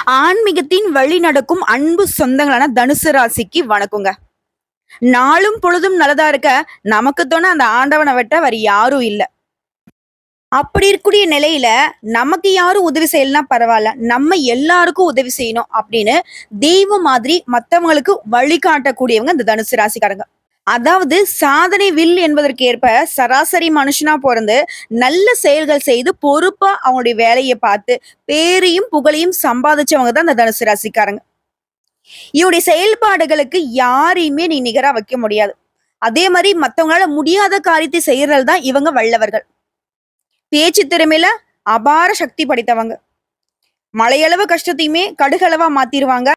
ஆன்மீகத்தின் வழி நடக்கும் அன்பு சொந்தங்களான தனுசு ராசிக்கு வணக்கங்க. நாளும் பொழுதும் நல்லதா இருக்க நமக்கு தோண அந்த ஆண்டவனை விட்ட வேற யாரும் இல்ல. அப்படி இருக்கக்கூடிய நிலையில நமக்கு யாரும் உதவி செய்யலன்னா பரவாயில்ல, நம்ம எல்லாருக்கும் உதவி செய்யணும் அப்படின்னு தெய்வம் மாதிரி மத்தவங்களுக்கு வழிகாட்டக்கூடியவங்க இந்த தனுசு ராசிக்காரங்க. அதாவது சாதனை வில் என்பதற்கு ஏற்ப சராசரி மனுஷனா பிறந்து நல்ல செயல்கள் செய்து பொறுப்பா அவங்களுடைய வேலையை பார்த்து பேரையும் புகழையும் சம்பாதிச்சவங்க தான் இந்த தனுசு ராசிக்காரங்க. இவருடைய செயல்பாடுகளுக்கு யாரையுமே நீ நிகரா வைக்க முடியாது. அதே மாதிரி மத்தவங்களால முடியாத காரியத்தை செய்யறது தான் இவங்க வல்லவர்கள். பேச்சு திறமையில அபார சக்தி படைத்தவங்க. மலையளவு கஷ்டத்தையுமே கடுகளவா மாத்திருவாங்க.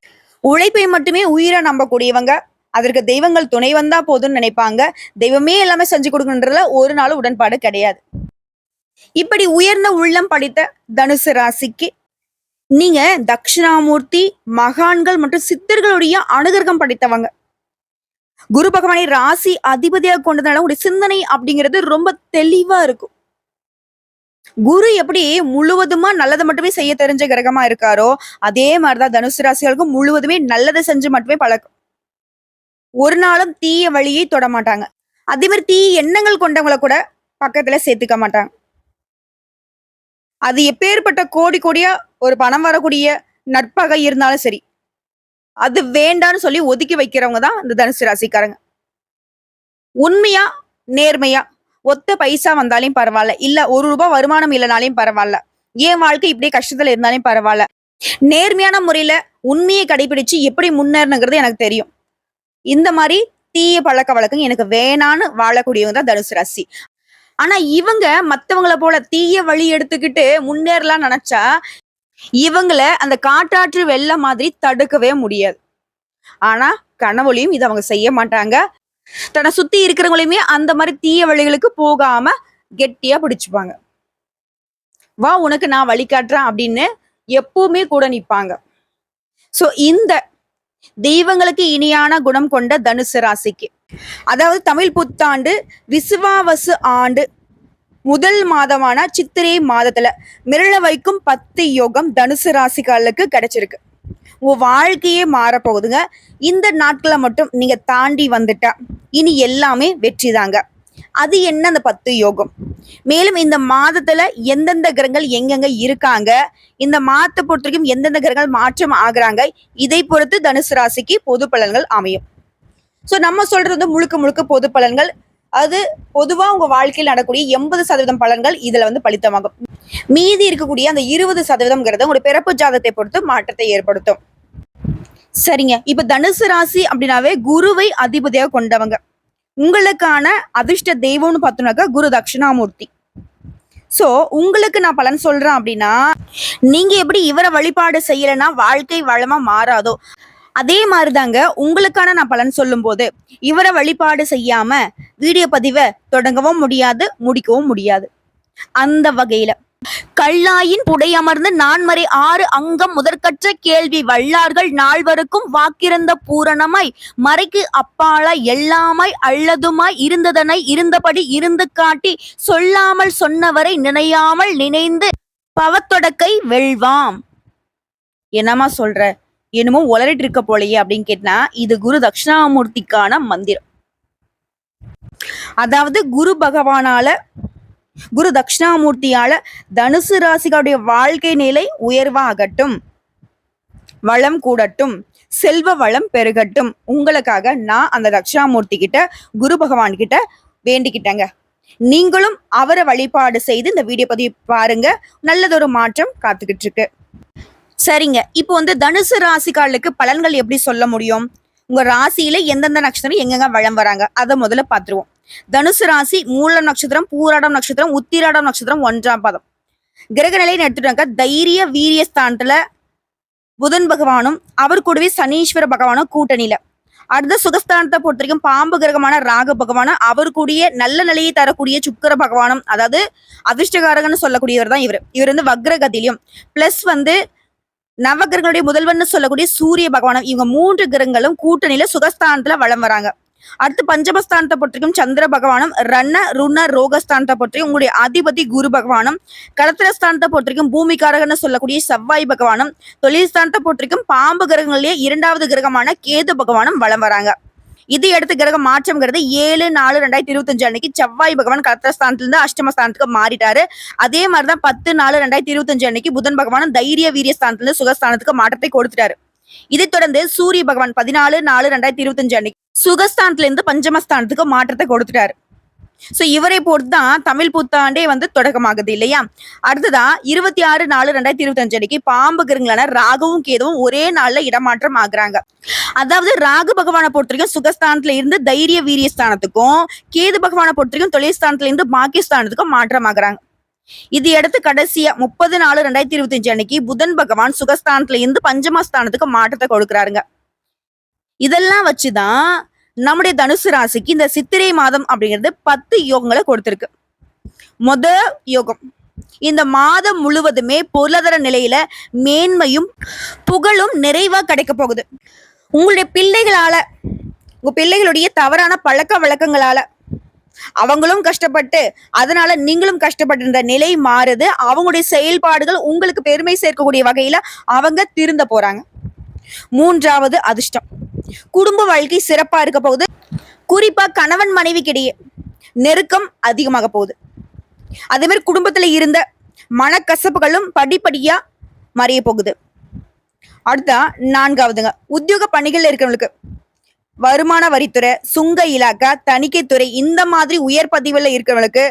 உழைப்பை மட்டுமே உயிரை நம்பக்கூடியவங்க. அதற்கு தெய்வங்கள் துணை வந்தா போதும்னு நினைப்பாங்க. தெய்வமே எல்லாமே செஞ்சு கொடுக்குன்றதுல ஒரு நாளும் உடன்பாடு கிடையாது. இப்படி உயர்ந்த உள்ளம் படித்த தனுசு ராசிக்கு நீங்க தட்சிணாமூர்த்தி, மகான்கள் மற்றும் சித்தர்களுடைய அனுகிரகம் படைத்தவங்க. குரு பகவானை ராசி அதிபதியாக கொண்டதுனால உங்களுடைய சிந்தனை அப்படிங்கிறது ரொம்ப தெளிவா இருக்கும். குரு எப்படி முழுவதுமா நல்லதை மட்டுமே செய்ய தெரிஞ்ச கிரகமா இருக்காரோ, அதே மாதிரிதான் தனுசு ராசிகளுக்கும் முழுவதுமே நல்லதை செஞ்சு மட்டுமே பழக்கம். ஒரு நாளும் தீய வழியை தொட மாட்டாங்க. அதே மாதிரி தீய எண்ணங்கள் கொண்டவங்களை கூட பக்கத்துல சேர்த்துக்க மாட்டாங்க. அது எப்பேற்பட்ட கோடி கோடியா ஒரு பணம் வரக்கூடிய நட்பகை இருந்தாலும் சரி, அது வேண்டான்னு சொல்லி ஒதுக்கி வைக்கிறவங்க தான் இந்த தனுசு ராசிக்காரங்க. உண்மையா நேர்மையா ஒத்த பைசா வந்தாலும் பரவாயில்ல, இல்ல ₹1 வருமானம் இல்லைனாலையும் பரவாயில்ல, என் வாழ்க்கை இப்படியே கஷ்டத்துல இருந்தாலும் பரவாயில்ல, நேர்மையான முறையில உண்மையை கடைபிடிச்சு எப்படி முன்னேறணுங்கிறது எனக்கு தெரியும். இந்த மாதிரி தீய பழக்க வழக்கம் எனக்கு வேணான்னு வாழக்கூடியவங்க தான் தனுசு ராசி. ஆனா இவங்க மத்தவங்கள போல தீய வழி எடுத்துக்கிட்டு முன்னேறலாம் நினைச்சா இவங்கள அந்த காட்டாற்று வெள்ளம் மாதிரி தடுக்கவே முடியாது. ஆனா கனவுலையும் இதை அவங்க செய்ய மாட்டாங்க. தன்னை சுத்தி இருக்கிறவங்களையுமே அந்த மாதிரி தீய வழிகளுக்கு போகாம கெட்டியா பிடிச்சுப்பாங்க. வா உனக்கு நான் வழிகாட்டுறேன் அப்படின்னு எப்பவுமே கூட நிப்பாங்க. சோ இந்த தெய்வங்களுக்கு இனியான குணம் கொண்ட தனுசு ராசிக்கு, அதாவது தமிழ் புத்தாண்டு விசுவாவசு ஆண்டு முதல் மாதமான சித்திரை மாதத்துல மிரள வைக்கும் 10 யோகம் தனுசு ராசிக்காரர்களுக்கு கிடைச்சிருக்கு. உங்க வாழ்க்கையே மாறப்போகுதுங்க. இந்த நாட்களை மட்டும் நீங்க தாண்டி வந்துட்டா இனி எல்லாமே வெற்றி தாங்க. அது என்ன அந்த 10 யோகம்? மேலும் இந்த மாதத்துல எந்தெந்த கிரகங்கள் எங்கெங்க இருக்காங்க, இந்த மாதத்தை பொறுத்த வரைக்கும் எந்தெந்த கிரகங்கள் மாற்றம் ஆகுறாங்க, இதை பொறுத்து தனுசு ராசிக்கு பொது பலன்கள் அமையும். சோ நம்ம சொல்றது வந்து முழுக்க முழுக்க பொது பலன்கள். அது பொதுவா உங்க வாழ்க்கையில் நடக்கூடிய 80% பலன்கள் இதுல வந்து பலித்தமாகும். மீதி இருக்கக்கூடிய அந்த 20% உங்களுடைய பிறப்பு ஜாதகத்தை பொறுத்து மாற்றத்தை ஏற்படுத்தும். சரிங்க, இப்ப தனுசு ராசி அப்படின்னாவே குருவை அதிபதியாக கொண்டவங்க. உங்களுக்கான அதிர்ஷ்ட தெய்வம்னு பார்த்தோம்னாக்கா குரு தட்சிணாமூர்த்தி. சோ உங்களுக்கு நான் பலன் சொல்றேன் அப்படின்னா, நீங்க எப்படி இவரை வழிபாடு செய்யலைன்னா வாழ்க்கை வளமா மாறாதோ, அதே மாதிரிதாங்க உங்களுக்கான நான் பலன் சொல்லும் போது இவரை வழிபாடு செய்யாம வீடியோ பதிவை தொடங்கவும் முடியாது, முடிக்கவும் முடியாது. அந்த வகையில கல்லாயின் புடையமர்ந்து நான்மறை 6 அங்கம் முதற்கற்ற கேள்வி வல்லார்கள் நால்வருக்கும் வாக்கிறந்த பூரணமாய் மறைக்கு அப்பாலாய் எல்லாமாய் அல்லதுமாய் இருந்ததனை இருந்தபடி இருந்து காட்டி சொல்லாமல் சொன்னவரை நினையாமல் நினைந்து பவத்தொடக்கை வெல்வாம். என்னமா சொல்ற, என்னமோ உளறிட்டு இருக்க போலையே அப்படின்னு கேட்டா, இது குரு தட்சிணாமூர்த்திக்கான மந்திரம். அதாவது குரு பகவானால, குரு தட்சிணாமூர்த்தியால தனுசு ராசிகளுடைய வாழ்க்கை நிலை உயர்வாகட்டும், வளம் கூடட்டும், செல்வ வளம் பெருகட்டும். உங்களுக்காக நான் அந்த தட்சிணாமூர்த்தி கிட்ட, குரு பகவான் கிட்ட வேண்டிக்கிட்டேங்க. நீங்களும் அவரை வழிபாடு செய்து இந்த வீடியோ பதிவு பாருங்க. நல்லதொரு மாற்றம் காத்துக்கிட்டு இருக்கு. சரிங்க, இப்போ வந்து தனுசு ராசிக்காரர்களுக்கு பலன்கள் எப்படி சொல்ல முடியும்? உங்க ராசியில எந்தெந்த நட்சத்திரம் எங்கெங்க வளம் வராங்க அதை முதல்ல பார்த்துருவோம். தனுசு ராசி மூலம் நட்சத்திரம், பூராடம் நட்சத்திரம், உத்திராடம் நட்சத்திரம் 1ஆம் பாதம். கிரக நிலைன்னு எடுத்துட்டாங்க. தைரிய வீரிய ஸ்தானத்துல புதன் பகவானும் அவர் கூடவே சனீஸ்வர பகவானும் கூட்டணியில. அடுத்த சுகஸ்தானத்தை பொறுத்த வரைக்கும் பாம்பு கிரகமான ராகு பகவானும் அவர் கூடிய நல்ல நிலையை தரக்கூடிய சுக்கிர பகவானும், அதாவது அதிர்ஷ்டகாரகன்னு சொல்லக்கூடியவர் தான் இவர். இவர் வந்து வக்ரகதிலையும் பிளஸ் வந்து நவகிரகங்களுடைய முதல்வன் சொல்லக்கூடிய சூரிய பகவானும், இவங்க 3 கிரகங்களும் கூட்டணியில சுகஸ்தானத்துல வளம் வராங்க. அடுத்து பஞ்சமஸ்தானத்தை பொறுத்திருக்கும் சந்திர பகவானும், ரண ருண ரோகஸ்தானத்தை பொறுத்திருக்கும் உங்களுடைய அதிபதி குரு பகவானும், கடத்திரஸ்தானத்தை பொறுத்திருக்கும் பூமிக்காரகன்னு சொல்லக்கூடிய செவ்வாய் பகவானும், தொழில் ஸ்தானத்தை பொறுத்திருக்கும் பாம்பு கிரகங்களிலேயே 2வது கிரகமான கேது பகவானும் வலம் வராங்க. இது அடுத்த கிரக மாற்றம்ங்கிறது 7/4/2025 அன்னைக்கு செவ்வாய் பகவான் கடத்திரஸ்தானத்திலிருந்து அஷ்டமஸ்தானத்துக்கு மாறிட்டாரு. அதே மாதிரிதான் 10/4/2025 அன்னைக்கு புதன் பகவானும் தைரிய வீரிய ஸ்தானத்திலிருந்து சுகஸ்தானத்துக்கு மாற்றத்தை கொடுத்துட்டாரு. இதைத் தொடர்ந்து சூரிய பகவான் 14/4/2025 அன்னைக்கு சுகஸ்தானத்துல இருந்து பஞ்சமஸ்தானத்துக்கு மாற்றத்தை கொடுத்துட்டாரு. சோ இவரை பொறுத்துதான் தமிழ் புத்தாண்டே தொடக்கமாகுது இல்லையா? அடுத்ததான் 26/4/2025 அன்னைக்கு பாம்பு கிரகங்களான ராகுவும் கேதுவும் ஒரே நாள்ல இடமாற்றம் ஆகுறாங்க. அதாவது ராகு பகவானை பொறுத்தவரைக்கும் சுகஸ்தானத்துல இருந்து தைரிய வீரிய ஸ்தானத்துக்கும், கேது பகவானை பொறுத்தவரைக்கும் தொழில் ஸ்தானத்துல இருந்து பாக்கியஸ்தானத்துக்கும் மாற்றம் ஆகுறாங்க. இது அடுத்து கடைசியா 30/4/2025 அன்னைக்கு புதன் பகவான் சுகஸ்தானத்துல இருந்து பஞ்சமஸ்தானத்துக்கு மாற்றத்தை கொடுக்குறாருங்க. இதெல்லாம் வச்சுதான் நம்முடைய தனுசு ராசிக்கு இந்த சித்திரை மாதம் அப்படிங்கிறது 10 யோகங்களை கொடுத்திருக்கு. யோகம், இந்த மாதம் முழுவதுமே பொருளாதார நிலையில மேன்மையும் புகழும் நிறைவா கிடைக்க போகுது. உங்களுடைய பிள்ளைகளால, உங்க பிள்ளைகளுடைய தவறான பழக்க வழக்கங்களால அவங்களும் கஷ்டப்பட்டு அதனால நீங்களும் கஷ்டப்பட்டு இருந்த நிலை மாறுது. அவங்களுடைய செயல்பாடுகள் உங்களுக்கு பெருமை சேர்க்கக்கூடிய வகையில அவங்க திருந்த போறாங்க. 3வது அதிர்ஷ்டம், குடும்ப வாழ்க்கை சிறப்பா இருக்க போகுது. குறிப்பா கணவன் மனைவிக்கிடையே நெருக்கம் அதிகமாக போகுது. அதே மாதிரி குடும்பத்துல இருந்த மனக்கசப்புகளும் படிப்படியா மறைய போகுது. அடுத்தா 4வதுங்க, உத்தியோக பணிகள் இருக்கிறவங்களுக்கு வருமான வரித்துறை, சுங்க இலாக்கா, தணிக்கைத்துறை இந்த மாதிரி உயர் பதிவுல இருக்கிறவங்களுக்கு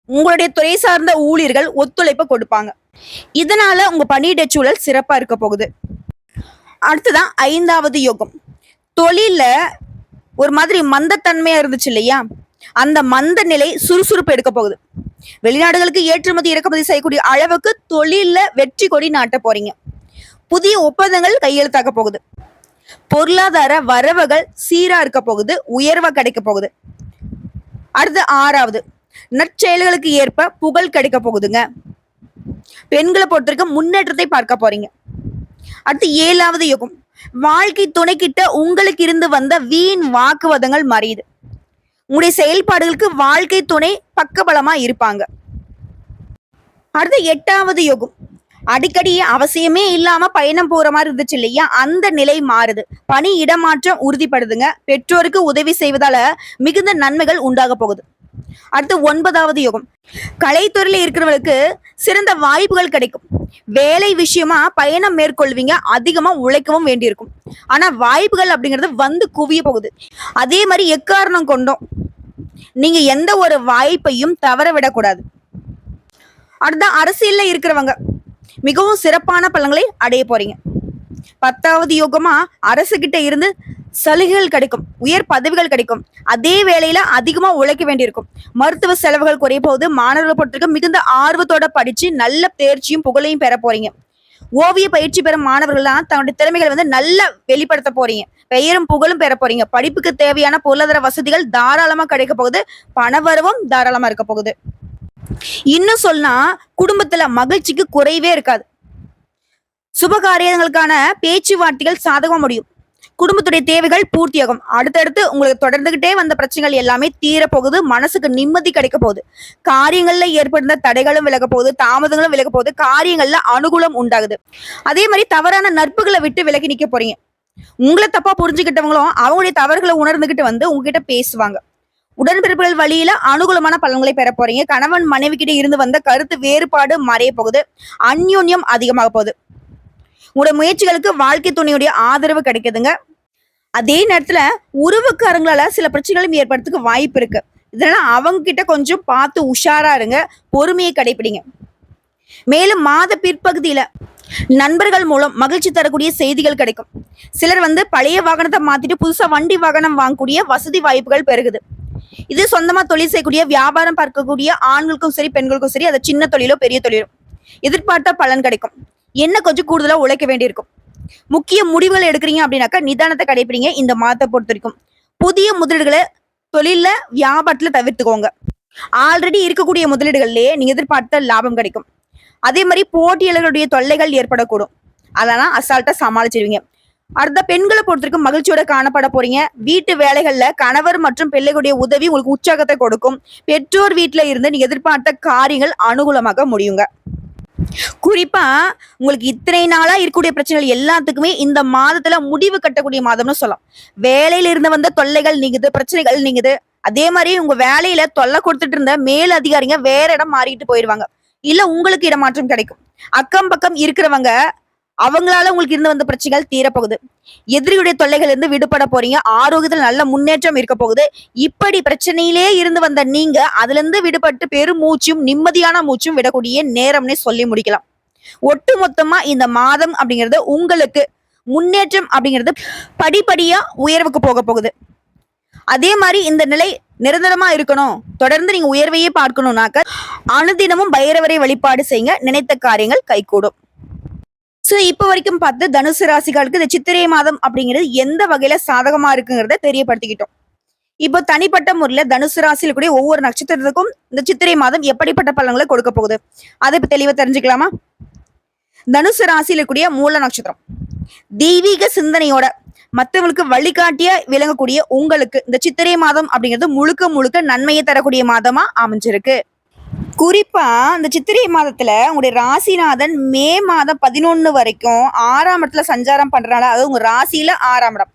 உங்களுடைய துறை சார்ந்த ஊழியர்கள் ஒத்துழைப்பு கொடுப்பாங்க. இதனால உங்க பணியிட சூழல் சிறப்பா இருக்க போகுது. அடுத்ததான் 5வது யோகம், தொழில ஒரு மாதிரி மந்தத்தன்மையா இருந்துச்சு இல்லையா? அந்த மந்த நிலை சுறுசுறுப்பு எடுக்க போகுது. வெளிநாடுகளுக்கு ஏற்றுமதி இறக்குமதி செய்யக்கூடிய அளவுக்கு தொழில வெற்றி கொடி நாட்ட போறீங்க. புதிய ஒப்பந்தங்கள் கையெழுத்தாக போகுது. பொருளாதார வரவுகள் சீரா இருக்க போகுது, உயர்வா கிடைக்க போகுது. அடுத்து 6வது, நற்செயல்களுக்கு ஏற்ப புகழ் கிடைக்க போகுதுங்க. பெண்களை பொறுத்தவரைக்கும் முன்னேற்றத்தை பார்க்க போறீங்க. அடுத்து 7வது யோகம், வாழ்க்கை துணைக்கிட்ட உங்களுக்கு இருந்து வந்த வீண் வாக்குவாதங்கள் மறையுது. உங்களுடைய செயல்பாடுகளுக்கு வாழ்க்கை துணை பக்கபலமா இருப்பாங்க. அடுத்து 8வது யோகம், அடிக்கடி அவசியமே இல்லாம பயணம் போற மாதிரி இருந்துச்சு இல்லையா? அந்த நிலை மாறுது. பணி இடமாற்றம் உறுதிப்படுதுங்க. பெற்றோருக்கு உதவி செய்வதால மிகுந்த நன்மைகள் உண்டாக போகுது. அடுத்து 9வது யோகம், கலைத்துறையில இருக்கிறவங்களுக்கு சிறந்த வாய்ப்புகள் கிடைக்கும். வேலை விஷயமா பயணம் மேற்கொள்வீங்க, அதிகமா உழைக்கவும் வேண்டியிருக்கும். ஆனா வாய்ப்புகள் அப்படிங்கிறது குவிய போகுது. அதே மாதிரி எக்காரணம் கொண்டோம் நீங்க எந்த ஒரு வாய்ப்பையும் தவற விடக்கூடாது. அடுத்த அரசியல்ல இருக்கிறவங்க மிகவும் சிறப்பான பலன்களை அடைய போறீங்க. 10வது யோகமா அரசு கிட்ட இருந்து சலுகைகள் கிடைக்கும், உயர் பதவிகள் கிடைக்கும். அதே வேளையில அதிகமா உழைக்க வேண்டியிருக்கும். மருத்துவ செலவுகள் குறைய போகுது. மாணவர்களை பொறுத்திருக்க மிகுந்த ஆர்வத்தோட படிச்சு நல்ல தேர்ச்சியும் புகழையும் பெற போறீங்க. ஓவிய பயிற்சி பெறும் மாணவர்கள்லாம் தன்னுடைய திறமைகளை நல்லா வெளிப்படுத்த போறீங்க. பெயரும் புகழும் பெற போறீங்க. படிப்புக்கு தேவையான பொருளாதார வசதிகள் தாராளமா கிடைக்க போகுது. பணவரவும் தாராளமா இருக்க போகுது. இன்னும் சொன்னா குடும்பத்துல மகிழ்ச்சிக்கு குறைவே இருக்காது. சுபகாரியங்களுக்கான பேச்சுவார்த்தைகள் சாதகமா முடியும். குடும்பத்துடைய தேவைகள் பூர்த்தியாகும். அடுத்தடுத்து உங்களுக்கு தொடர்ந்துகிட்டே வந்த பிரச்சனைகள் எல்லாமே தீர போகுது. மனசுக்கு நிம்மதி கிடைக்க போகுது. காரியங்கள்ல ஏற்படுத்த தடைகளும் விலக போகுது, தாமதங்களும் விலக போகுது. காரியங்கள்ல அனுகூலம் உண்டாகுது. அதே மாதிரி தவறான நட்புகளை விட்டு விலகி நிக்க போறீங்க. உங்களை தப்பா புரிஞ்சுக்கிட்டவங்களும் அவங்களுடைய தவறுகளை உணர்ந்துகிட்டு உங்ககிட்ட பேசுவாங்க. உடன்பிறப்புகள் வழியில அனுகூலமான பலன்களை பெற போறீங்க. கணவன் மனைவி கிட்ட இருந்து வந்த கருத்து வேறுபாடு மறைய போகுது. அந்யோன்யம் அதிகமாக போகுது. உங்களுடைய முயற்சிகளுக்கு வாழ்க்கை துணையுடைய ஆதரவு கிடைக்குதுங்க. அதே நேரத்துல உறவுக்காரங்களால சில பிரச்சனைகளும் ஏற்படுறதுக்கு வாய்ப்பு இருக்கு. இதனால அவங்க கிட்ட கொஞ்சம் பார்த்து உஷாரா இருங்க, பொறுமையை கடைபிடிங்க. மேலும் மாத பிற்பகுதியில நண்பர்கள் மூலம் மகிழ்ச்சி தரக்கூடிய செய்திகள் கிடைக்கும். சிலர் பழைய வாகனத்தை மாத்திட்டு புதுசா வண்டி வாகனம் வாங்கக்கூடிய வசதி வாய்ப்புகள் பெருகுது. இது சொந்தமா தொழில் செய்யக்கூடிய வியாபாரம் பார்க்கக்கூடிய ஆண்களுக்கும் சரி பெண்களுக்கும் சரி, அது சின்ன தொழிலோ பெரிய தொழிலோ எதிர்பார்த்த பலன் கிடைக்கும். என்ன கொஞ்சம் கூடுதலா உழைக்க வேண்டியிருக்கும். முக்கிய முடிவுகள் எடுக்கிறீங்க அப்படின்னாக்கா நிதானத்தை கடைபிடிங்க. இந்த மாதத்தை பொறுத்த வரைக்கும் புதிய முதலீடுகளை தொழில வியாபாரத்துல தவிர்த்துக்கோங்க. ஆல்ரெடி இருக்கக்கூடிய முதலீடுகள்லயே நீங்க எதிர்பார்த்த லாபம் கிடைக்கும். அதே மாதிரி போட்டியாளர்களுடைய தொல்லைகள் ஏற்படக்கூடும். அதெல்லாம் அசால்ட்டா சமாளிச்சிருவீங்க. அடுத்த பெண்களை பொறுத்திருக்கும் மகிழ்ச்சியோட காணப்பட போறீங்க. வீட்டு வேலைகள்ல கணவர் மற்றும் பிள்ளைகளுடைய உதவி உங்களுக்கு உற்சாகத்தை கொடுக்கும். பெற்றோர் வீட்டுல இருந்து நீங்க எதிர்பார்த்த காரியங்கள் அனுகூலமாக முடியுங்க. குறிப்பா உங்களுக்கு இத்தனை நாளா இருக்கக்கூடிய பிரச்சனைகள் எல்லாத்துக்குமே இந்த மாதத்துல முடிவு கட்டக்கூடிய மாதம்னு சொல்லலாம். வேலையில இருந்து வந்த தொல்லைகள் நீங்குது, பிரச்சனைகள் நீங்குது. அதே மாதிரி உங்க வேலையில தொல்லை கொடுத்துட்டு இருந்த மேல் அதிகாரிங்க வேற இடம் மாறிட்டு போயிருவாங்க. இல்ல உங்களுக்கு இடமாற்றம் கிடைக்கும். அக்கம் பக்கம் இருக்கிறவங்க அவங்களால உங்களுக்கு இருந்து வந்த பிரச்சனைகள் தீரப்போகுது. எதிரியுடைய தொல்லைகள் இருந்து விடுபட போறீங்க. ஆரோக்கியத்தில் நல்ல முன்னேற்றம் இருக்க போகுது. இப்படி பிரச்சனையிலே இருந்து வந்த நீங்க அதுல இருந்து விடுபட்டு பெரும் மூச்சும் நிம்மதியான மூச்சும் விடக்கூடிய நேரம்னே சொல்லி முடிக்கலாம். ஒட்டு மொத்தமா இந்த மாதம் அப்படிங்கிறது உங்களுக்கு முன்னேற்றம் அப்படிங்கிறது படிப்படியா உயர்வுக்கு போக போகுது. அதே மாதிரி இந்த நிலை நிரந்தரமா இருக்கணும், தொடர்ந்து நீங்க உயர்வையே பார்க்கணும்னாக்க அனுதினமும் பைரவரை வழிபாடு செய்யுங்க. நினைத்த காரியங்கள் கைகூடும். சோ இப்ப வரைக்கும் பார்த்து தனுசு ராசிகளுக்கு இந்த சித்திரை மாதம் அப்படிங்கிறது எந்த வகையில சாதகமா இருக்குங்கிறத தெரியப்படுத்திக்கிட்டோம். இப்போ தனிப்பட்ட முறையில தனுசு ராசியில கூடிய ஒவ்வொரு நட்சத்திரத்துக்கும் இந்த சித்திரை மாதம் எப்படிப்பட்ட பலன்களை கொடுக்க போகுது அதை இப்ப தெளிவா தெரிஞ்சுக்கலாமா? தனுசு ராசியில கூடிய மூல நட்சத்திரம் தெய்வீக சிந்தனையோட மற்றவங்களுக்கு வழிகாட்டிய விளங்கக்கூடிய உங்களுக்கு இந்த சித்திரை மாதம் அப்படிங்கிறது முழுக்க முழுக்க நன்மையை தரக்கூடிய மாதமா அமைஞ்சிருக்கு. குறிப்பா இந்த சித்திரை மாதத்துல உங்களுடைய ராசிநாதன் மே மாதம் 11 வரைக்கும் 6ஆம் இடத்துல சஞ்சாரம் பண்றதுனால, அதாவது உங்க ராசியில 6ஆம் இடம்,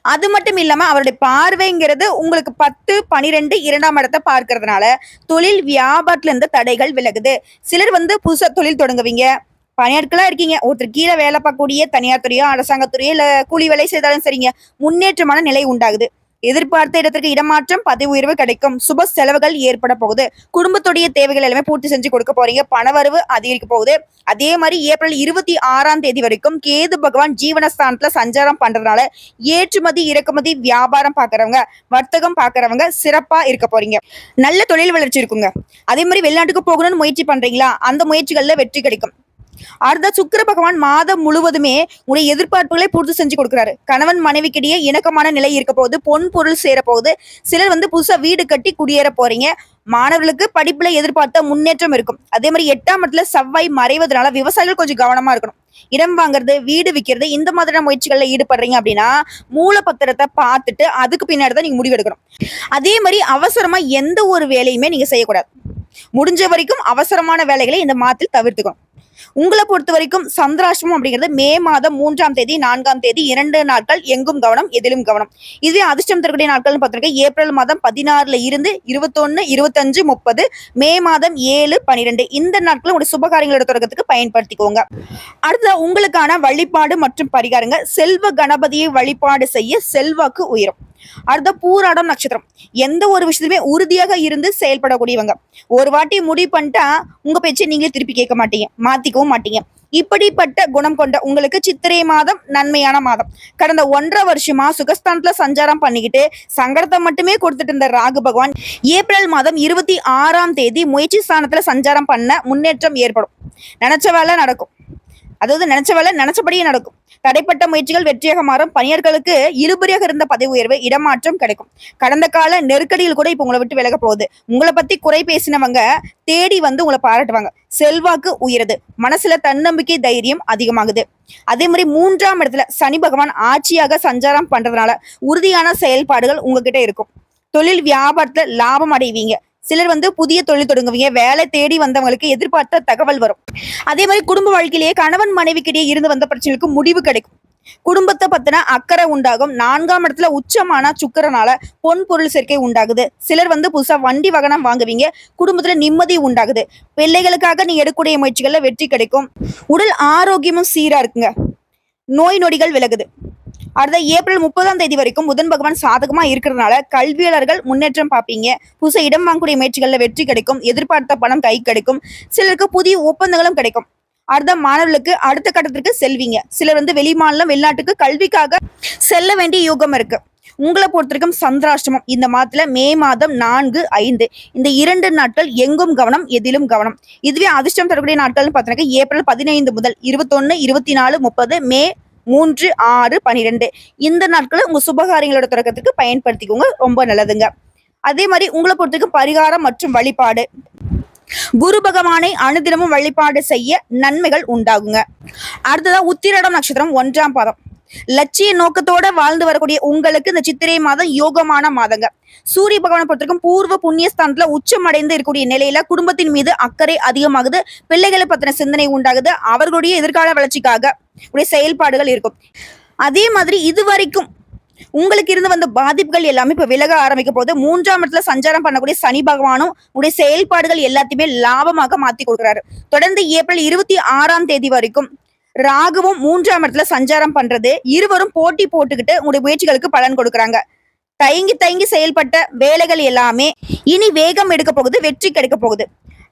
அது மட்டும் இல்லாம அவருடைய பார்வைங்கிறது உங்களுக்கு 10, 12 2ஆம் இடத்தை பார்க்கறதுனால தொழில் வியாபாரத்துல இருந்து தடைகள் விலகுது. சிலர் புதுசா தொழில் தொடங்குவீங்க. பணியாட்களா இருக்கீங்க, ஒருத்தர் கீழே வேலை பார்க்கக்கூடிய தனியார் துறையோ அரசாங்கத்துறையோ இல்ல கூலி வேலை செய்தாலும் சரிங்க, முன்னேற்றமான நிலை உண்டாகுது. எதிர்பார்த்த இடத்திற்கு இடமாற்றம், பதவி உயர்வு கிடைக்கும். சுப செலவுகள் ஏற்பட போகுது. குடும்பத்துடைய தேவைகள் எல்லாமே பூர்த்தி செஞ்சு கொடுக்க போறீங்க. பணவரவு அதிகரிக்க போகுது. அதே மாதிரி ஏப்ரல் 26ஆம் தேதி வரைக்கும் கேது பகவான் ஜீவனஸ்தானத்துல சஞ்சாரம் பண்றதுனால ஏற்றுமதி இறக்குமதி வியாபாரம் பாக்குறவங்க, வர்த்தகம் பாக்குறவங்க சிறப்பா இருக்க போறீங்க. நல்ல தொழில் வளர்ச்சி இருக்குங்க. அதே மாதிரி வெளிநாட்டுக்கு போகணும்னு முயற்சி பண்றீங்களா, அந்த முயற்சிகள்ல வெற்றி கிடைக்கும். அடுத்த சுக்கிர பகவான் மாதம் முழுவதுமே உடைய எதிர்பார்ப்புகளை பூர்த்தி செஞ்சு கொடுக்குறாரு. கணவன் மனைவிக்கிடையே இணக்கமான நிலை இருக்க போகுது. பொன் பொருள் சேர போகுது. சிலர் புதுசா வீடு கட்டி குடியேற போறீங்க. மாணவர்களுக்கு படிப்புல எதிர்பார்த்த முன்னேற்றம் இருக்கும். அதே மாதிரி 8ஆம் இடத்துல செவ்வாய் மறைவதனால விவசாயிகள் கொஞ்சம் கவனமா இருக்கணும். இடம் வாங்குறது, வீடு விற்கிறது, இந்த மாதிரியான முயற்சிகள்ல ஈடுபடுறீங்க அப்படின்னா மூல பத்திரத்தை பார்த்துட்டு அதுக்கு பின்னாடி தான் நீங்க முடிவெடுக்கணும். அதே மாதிரி அவசரமா எந்த ஒரு வேலையுமே நீங்க செய்யக்கூடாது. முடிஞ்ச வரைக்கும் அவசரமான வேலைகளை இந்த மாதத்தில் தவிர்த்துக்கணும். உங்களை பொறுத்த வரைக்கும் சந்திராஷ்டமம் அப்படிங்கிறது மே மாதம் 3ஆம் தேதி 4ஆம் தேதி 2 நாட்கள் எங்கும் கவனம் எதிலும் கவனம். இதுவே அதிர்ஷ்டம் தரக்கூடிய நாட்கள் பார்த்திருக்கேன். ஏப்ரல் மாதம் 16ல இருந்து 21, 25, 30, மே மாதம் 7, 12 இந்த நாட்கள் உங்களுடைய சுபகாரியங்களோட தொடக்கத்துக்கு பயன்படுத்திக்கோங்க. அடுத்த உங்களுக்கான வழிபாடு மற்றும் பரிகாரங்க, செல்வ கணபதியை வழிபாடு செய்ய செல்வாக்கு உயரும். அடுத்த பூராடம் நட்சத்திரம் எந்த ஒரு விஷயத்துமே உறுதியாக இருந்து செயல்படக்கூடியவங்க. ஒரு வாட்டி முடிவு பண்ணிட்டா உங்க பேச்சை நீங்களே திருப்பி கேட்க மாட்டீங்க, மாத்திக்கவும் மாட்டீங்க. இப்படிப்பட்ட குணம் கொண்ட உங்களுக்கு சித்திரை மாதம் நன்மையான மாதம். கடந்த 1.5 வருஷமா சுகஸ்தானத்துல சஞ்சாரம் பண்ணிக்கிட்டு சங்கடத்தை மட்டுமே கொடுத்துட்டு இருந்த ராகு பகவான் ஏப்ரல் மாதம் 26ஆம் தேதி முயற்சி ஸ்தானத்துல சஞ்சாரம் பண்ண முன்னேற்றம் ஏற்படும். நினைச்ச வேலை நடக்கும். அதாவது நினைச்ச வேலை நினைச்சபடியே நடக்கும். தடைப்பட்ட முயற்சிகள் வெற்றியாக மாறும். பணியாளர்களுக்கு இழுபறியாக இருந்த பதவி உயர்வு, இடமாற்றம் கிடைக்கும். கடந்த கால நெருக்கடியில் கூட இப்ப உங்களை விட்டு விலக போகுது. உங்களை பத்தி குறை பேசினவங்க தேடி உங்களை பாராட்டுவாங்க. செல்வாக்கு உயருது. மனசுல தன்னம்பிக்கை தைரியம் அதிகமாகுது. அதே மாதிரி 3ஆம் இடத்துல சனி பகவான் ஆட்சியாக சஞ்சாரம் பண்றதுனால உறுதியான செயல்பாடுகள் உங்ககிட்ட இருக்கும். தொழில் வியாபாரத்துல லாபம் அடைவீங்க. சிலர் புதிய தொழில் தொடங்குவீங்க. வேலை தேடி வந்தவங்களுக்கு எதிர்பார்த்த தகவல் வரும். அதே மாதிரி குடும்ப வாழ்க்கையிலேயே கணவன் மனைவிக்கிடையே இருந்து வந்த பிரச்சனைகளுக்கு முடிவு கிடைக்கும். குடும்பத்தை பத்தின அக்கறை உண்டாகும். 4ஆம் இடத்துல உச்சமான சுக்கிரனால பொன் பொருள் சேர்க்கை உண்டாகுது. சிலர் புதுசா வண்டி வாகனம் வாங்குவீங்க. குடும்பத்துல நிம்மதி உண்டாகுது. பிள்ளைகளுக்காக நீ எடுக்கக்கூடிய முயற்சிகள்ல வெற்றி கிடைக்கும். உடல் ஆரோக்கியமும் சீரா இருக்குங்க. நோய் நொடிகள் விலகுது. அடுத்த ஏப்ரல் 30ஆம் தேதி வரைக்கும் புதன் பகவான் சாதகமா இருக்கிறதுனால கல்வியாளர்கள் முன்னேற்றம் பார்ப்பீங்க. புதுசா இடம் வாங்கக்கூடிய முயற்சிகள்ல வெற்றி கிடைக்கும். எதிர்பார்த்த பணம் கை கிடைக்கும். சிலருக்கு புதிய ஒப்பந்தங்களும் கிடைக்கும். அடுத்த மாணவர்களுக்கு அடுத்த கட்டத்திற்கு செல்வீங்க. சிலர் வெளிமாநிலம் வெளிநாட்டுக்கு கல்விக்காக செல்ல வேண்டிய யோகம் இருக்கு. உங்களை பொறுத்திருக்கும் சந்திராஷ்டமம் இந்த மாதத்துல மே மாதம் 4, 5 இந்த 2 நாட்கள் எங்கும் கவனம் எதிலும் கவனம். இதுவே அதிர்ஷ்டம் தரக்கூடிய நாட்கள்னு பார்த்தீங்கன்னா ஏப்ரல் 15 முதல் 21, 24, 30, மே 3, 6, 12 இந்த நாட்களை உங்க சுபகாரியங்களோட தொடக்கத்துக்கு பயன்படுத்திக்கோங்க. ரொம்ப நல்லதுங்க. அதே மாதிரி உங்களை பொறுத்தவரைக்கும் பரிகாரம் மற்றும் வழிபாடு, குரு பகவானை அனுதினமும் வழிபாடு செய்ய நன்மைகள் உண்டாகுங்க. அடுத்ததா உத்திராடம் நட்சத்திரம் 1ஆம் பாதம் லட்சிய நோக்கத்தோட வாழ்ந்து வரக்கூடிய உங்களுக்கு இந்த சித்திரை மாதம் யோகமான மாதங்க. சூரிய பகவானை பொறுத்தவரைக்கும் பூர்வ புண்ணியஸ்தானத்துல உச்சம் அடைந்து இருக்கக்கூடிய நிலையில குடும்பத்தின் மீது அக்கறை அதிகமாகுது. பிள்ளைகளை பத்தின சிந்தனை உண்டாகுது. அவர்களுடைய எதிர்கால வளர்ச்சிக்காக உடைய செயல்பாடுகள் இருக்கும். அதே மாதிரி இதுவரைக்கும் உங்களுக்கு இருந்து வந்த பாதிப்புகள் எல்லாமே இப்ப விலக ஆரம்பிக்க போது. 3ஆம் இடத்துல சஞ்சாரம் பண்ணக்கூடிய சனி பகவானும் உடைய செயல்பாடுகள் எல்லாத்தையுமே லாபமாக மாத்தி கொடுக்குறாரு. தொடர்ந்து ஏப்ரல் 26ஆம் தேதி வரைக்கும் ராகுவும் 3ஆம் இடத்துல சஞ்சாரம் பண்றது. இருவரும் போட்டி போட்டுக்கிட்டு உங்களுடைய முயற்சிகளுக்கு பலன் கொடுக்குறாங்க. தயங்கி தயங்கி செயல்பட்ட வேலைகள் எல்லாமே இனி வேகம் எடுக்க போகுது, வெற்றி கிடைக்க போகுது.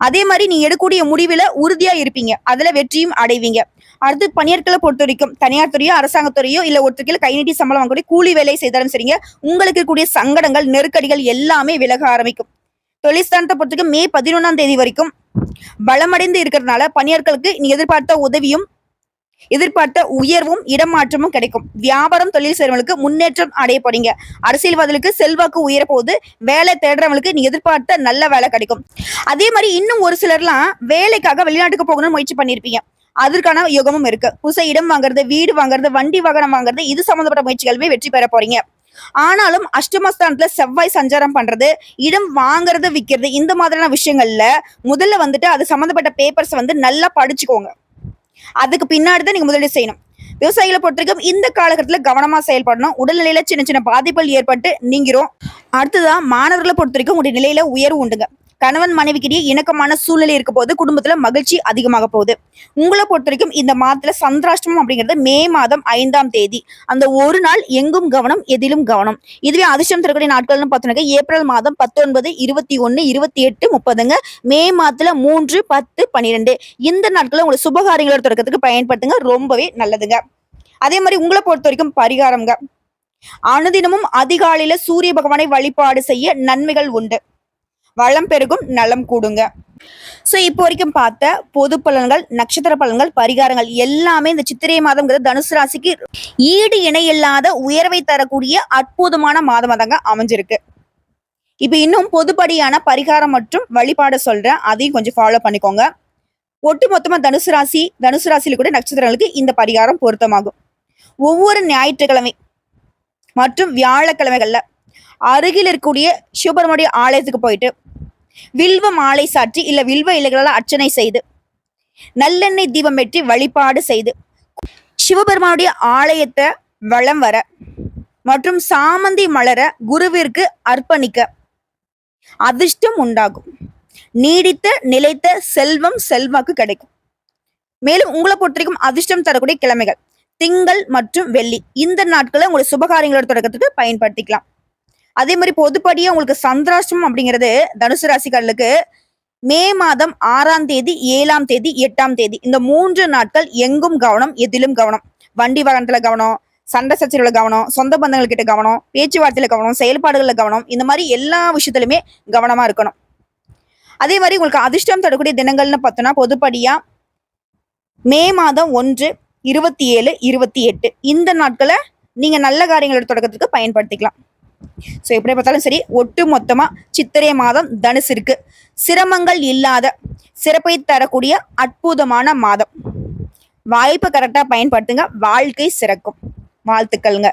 அதே மாதிரி நீ எடுக்கக்கூடிய முடிவுல உறுதியா இருப்பீங்க, அதுல வெற்றியும் அடைவீங்க. அடுத்து பணியாட்களை பொறுத்த வரைக்கும் தனியார் துறையோ அரசாங்கத்துறையோ இல்ல ஒருத்தருக்கு கை நீட்டி சம்பளம் வாங்கக்கூடிய கூலி வேலை செய்தாலும் சரிங்க, உங்களுக்கு இருக்கக்கூடிய சங்கடங்கள் நெருக்கடிகள் எல்லாமே விலக ஆரம்பிக்கும். தொழிற்ஸ்தானத்தை பொறுத்த வரைக்கும் மே 11ஆம் தேதி வரைக்கும் பலமடைந்து இருக்கிறதுனால பணியாட்களுக்கு நீ எதிர்பார்த்த உதவியும் எதிர்பார்த்த உயர்வும் இடமாற்றமும் கிடைக்கும். வியாபாரம் தொழில் செய்றவங்களுக்கு முன்னேற்றம் அடையப்படுங்க. அரசியல்வாதிகளுக்கு செல்வாக்கு உயர போகுது. வேலை தேடுறவங்களுக்கு நீ எதிர்பார்த்த நல்ல வேலை கிடைக்கும். அதே மாதிரி இன்னும் ஒரு சிலர்லாம் வேலைக்காக வெளிநாட்டுக்கு போகணும்னு முயற்சி பண்ணியிருப்பீங்க. அதற்கான யோகமும் இருக்கு. புதுசா இடம் வாங்குறது, வீடு வாங்குறது, வண்டி வாகனம் வாங்குறது, இது சம்பந்தப்பட்ட முயற்சிகளுமே வெற்றி பெற போறீங்க. ஆனாலும் அஷ்டமஸ்தானத்துல செவ்வாய் சஞ்சாரம் பண்றது, இடம் வாங்குறது, விற்கிறது, இந்த மாதிரியான விஷயங்கள்ல முதல்ல வந்துட்டு அது சம்பந்தப்பட்ட பேப்பர்ஸ் நல்லா படிச்சுக்கோங்க. அதுக்கு பின்னாடி தான் நீங்க முதலீடு செய்யணும். விவசாயிகளை பொறுத்த வரைக்கும் இந்த காலகட்டத்துல கவனமா செயல்படணும். உடல்நிலையில சின்ன சின்ன பாதிப்புகள் ஏற்பட்டு நீங்கிரும். அடுத்ததான் மாணவர்களை பொறுத்த வரைக்கும் உங்களுடைய நிலையில உயர்வு உண்டுங்க. கணவன் மனைவிக்கிடையே இணக்கமான சூழ்நிலை இருக்க போது குடும்பத்துல மகிழ்ச்சி அதிகமாக போகுது. உங்களை பொறுத்த வரைக்கும் இந்த மாதத்துல சந்திராஷ்டமம் அப்படிங்கிறது மே மாதம் 5ஆம் தேதி. அந்த ஒரு நாள் எங்கும் கவனம், எதிலும் கவனம். இதுவே அதிர்ஷ்டம் தரக்கூடிய நாட்கள்னு பார்த்தோம்னா ஏப்ரல் மாதம் 19, 21, 28, 30ங்க. மே மாதத்துல 3, 10, 12 இந்த நாட்களை உங்களை சுபகாரியங்களோட தொடக்கத்துக்கு பயன்படுத்துங்க. ரொம்பவே நல்லதுங்க. அதே மாதிரி உங்களை பொறுத்த வரைக்கும் பரிகாரம்ங்க. அனுதினமும் அதிகாலையில சூரிய பகவானை வழிபாடு செய்ய நன்மைகள் உண்டு. வளம் பெருகும், நலம் கூடுங்க. சோ இப்போ வரைக்கும் பார்த்த பொது பலன்கள், நட்சத்திர பலன்கள், பரிகாரங்கள் எல்லாமே இந்த சித்திரை மாதம்ங்கிறது தனுசு ராசிக்கு ஈடு இணையில்லாத உயர்வை தரக்கூடிய அற்புதமான மாதமா தாங்க அமைஞ்சிருக்கு. இப்ப இன்னும் பொதுப்படியான பரிகாரம் மற்றும் வழிபாடு சொல்றேன், அதையும் கொஞ்சம் ஃபாலோ பண்ணிக்கோங்க. ஒட்டு மொத்தமா தனுசு ராசியில கூட நட்சத்திரங்களுக்கு இந்த பரிகாரம் பொருத்தமாகும். ஒவ்வொரு ஞாயிற்றுக்கிழமை மற்றும் வியாழக்கிழமைகள்ல அருகில் இருக்கக்கூடிய சிவபெருமானுடைய ஆலயத்துக்கு போயிட்டு வில்வ மாலை சாற்றி இல்ல வில்வ இலைகளால் அர்ச்சனை செய்து நல்லெண்ணெய் தீபம் ஏற்றி வழிபாடு செய்து சிவபெருமானுடைய ஆலயத்தை வலம் வர மற்றும் சாமந்தி மலர குருவிற்கு அர்ப்பணிக்க அதிர்ஷ்டம் உண்டாகும். நீடித்த நிலைத்த செல்வம் செல்வாக்கு கிடைக்கும். மேலும் உங்களை பொறுத்த வரைக்கும் அதிர்ஷ்டம் தரக்கூடிய கிழமைகள் திங்கள் மற்றும் வெள்ளி. இந்த நாட்களை உங்களுடைய சுபகாரியங்களோட தொடக்கத்துக்கு பயன்படுத்திக்கலாம். அதே மாதிரி பொதுப்படியா உங்களுக்கு சந்திராஷ்டமம் அப்படிங்கிறது தனுசு ராசிக்காரர்களுக்கு மே மாதம் 6ஆம் தேதி, 7ஆம் தேதி, 8ஆம் தேதி இந்த 3 நாட்கள் எங்கும் கவனம், எதிலும் கவனம். வண்டி வாகனத்துல கவனம், சண்டை சச்சரவுல கவனம், சொந்த பந்தங்கள் கிட்ட கவனம், பேச்சுவார்த்தையில கவனம், செயல்பாடுகள்ல கவனம், இந்த மாதிரி எல்லா விஷயத்திலுமே கவனமா இருக்கணும். அதே மாதிரி உங்களுக்கு அதிர்ஷ்டம் தரக்கூடிய தினங்கள்னு பார்த்தோம்னா பொதுப்படியா மே மாதம் 1, 27, 28 இந்த நாட்களை நீங்க நல்ல காரியங்களோட தொடக்கத்துக்கு பயன்படுத்திக்கலாம். சோ எப்படி பார்த்தாலும் சரி, ஒட்டு மொத்தமா சித்திரை மாதம் தனுசிற்கு சிரமங்கள் இல்லாத சிறப்பை தரக்கூடிய அற்புதமான மாதம். வாய்ப்பை கரெக்டா பயன்படுத்துங்க, வாழ்க்கை சிறக்கும். வாழ்த்துக்கள்ங்க.